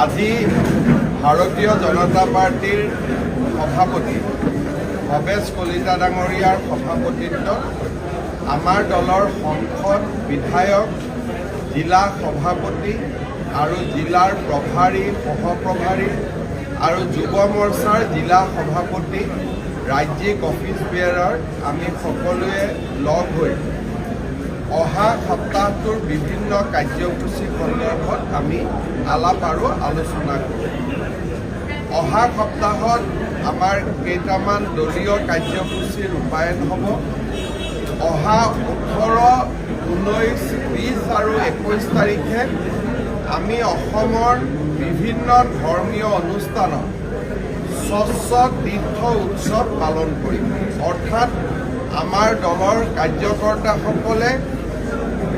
আজি ভাৰতীয় জনতা পাৰ্টিৰ সভাপতি ভৱেশ কলিতা ডাঙৰীয়াৰ সভাপতিত্বত আমাৰ দলৰ সংসদ বিধায়ক, জিলা সভাপতি আৰু জিলাৰ প্ৰভাৰী, সহপ্ৰভাৰী আৰু যুৱ মৰ্চাৰ জিলা সভাপতি, ৰাজ্যিক অফিচ বেয়াৰাৰ আমি সকলোৱে লগ হৈ অহা সপ্তাহটোৰ বিভিন্ন কাৰ্যসূচী সন্দৰ্ভত আমি আলাপ আৰু আলোচনা কৰোঁ। অহা সপ্তাহত আমাৰ কেইটামান দলীয় কাৰ্যসূচী ৰূপায়ণ হ'ব। অহা 18, 19, 20 আৰু 21 তাৰিখে আমি অসমৰ বিভিন্ন ধৰ্মীয় অনুষ্ঠানত স্বচ্ছ তীৰ্থ উৎসৱ পালন কৰিম। অৰ্থাৎ আমাৰ দলৰ কাৰ্যকৰ্তাসকলে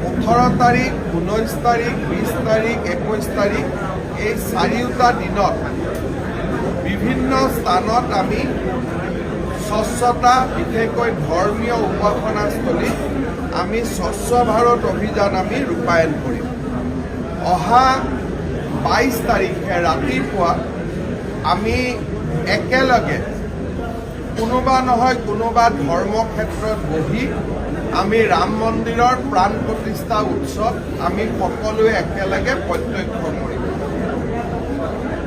18 তাৰিখ, 19 তাৰিখ, 20 তাৰিখ, 21 তাৰিখ এই চাৰিওটা দিনত বিভিন্ন স্থানত আমি স্বচ্ছতা, বিশেষকৈ ধৰ্মীয় উপাসনাস্থলীত আমি স্বচ্ছ ভাৰত অভিযান আমি ৰূপায়ণ কৰিম। অহা 22 তাৰিখে ৰাতিপুৱা আমি একেলগে কোনোবা নহয় কোনোবা ধৰ্মক্ষেত্ৰত বহি আমি ৰাম মন্দিৰৰ প্ৰাণ প্ৰতিষ্ঠা উৎসৱ আমি সকলোৱে একেলগে প্ৰত্যক্ষ কৰিম।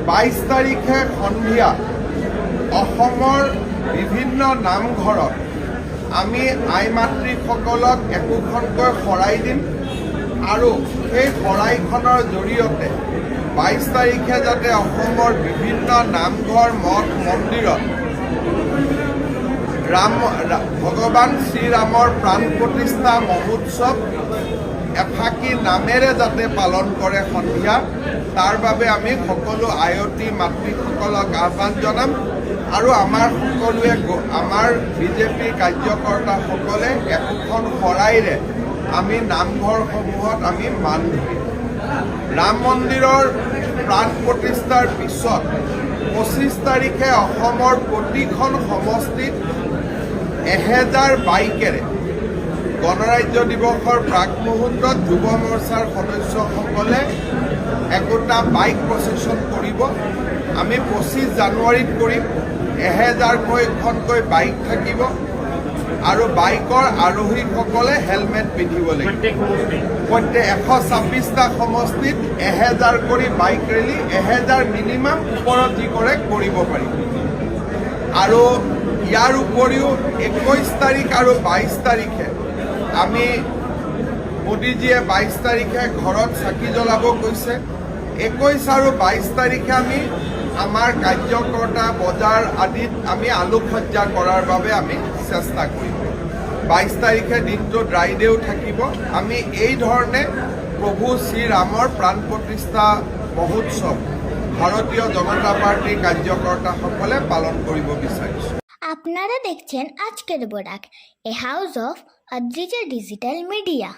22 তাৰিখে সন্ধিয়া অসমৰ বিভিন্ন নামঘৰত আমি আই মাতৃসকলক একোখনকৈ শৰাই দিম আৰু সেই শৰাইখনৰ জৰিয়তে 22 তাৰিখে যাতে অসমৰ বিভিন্ন নামঘৰ, মঠ মন্দিৰত ভগৱান শ্ৰীৰামৰ প্ৰাণ প্ৰতিষ্ঠা মহোৎসৱ এফাকি নামেৰে যাতে পালন কৰে সন্ধিয়া, তাৰ বাবে আমি সকলো আয়তী মাতৃসকলক আহ্বান জনাম আৰু আমাৰ বিজেপি কাৰ্যকৰ্তাসকলে একোখন শৰাইৰে আমি নামঘৰসমূহত আমি মান ধৰিম। ৰাম মন্দিৰৰ প্ৰাণ প্ৰতিষ্ঠাৰ পিছত 25 তাৰিখে অসমৰ প্ৰতিখন সমষ্টিত 1000 বাইকেৰে গণৰাজ্য দিৱসৰ প্ৰাক মুহূৰ্তত যুৱ মৰ্চাৰ সদস্যসকলে একোটা বাইক প্ৰচেছন কৰিব। আমি 25 জানুৱাৰীত কৰিম। 1000খনকৈ বাইক থাকিব আৰু বাইকৰ আৰোহীসকলে হেলমেট পিন্ধিব লাগিব। প্ৰত্যেক 126টা সমষ্টিত 1000 কৰি বাইক ৰেলী, 1000 মিনিমাম, ওপৰত যি কৰে কৰিব পাৰিব। আৰু ইয়াৰ উপৰিও 21 তাৰিখ আৰু 22 তাৰিখে আমি মোদীজীয়ে 22 তাৰিখে ঘৰত চাকি জ্বলাব কৈছে। 21 আৰু 22 তাৰিখে আমি আমাৰ কাৰ্যকৰ্তা বজাৰ আদিত আমি আলোকসজ্জা কৰাৰ বাবে আমি চেষ্টা কৰিম। 22 তাৰিখে দিনটো ড্ৰাই ডেও থাকিব। আমি এই ধৰণে প্ৰভু শ্ৰীৰামৰ প্ৰাণ প্ৰতিষ্ঠা মহোৎসৱ ভাৰতীয় জনতা পাৰ্টিৰ কাৰ্যকৰ্তাসকলে পালন কৰিব বিচাৰিছো। আপনাৰা দেখছেন আজকেৰ Barak, a house of Adrija digital media.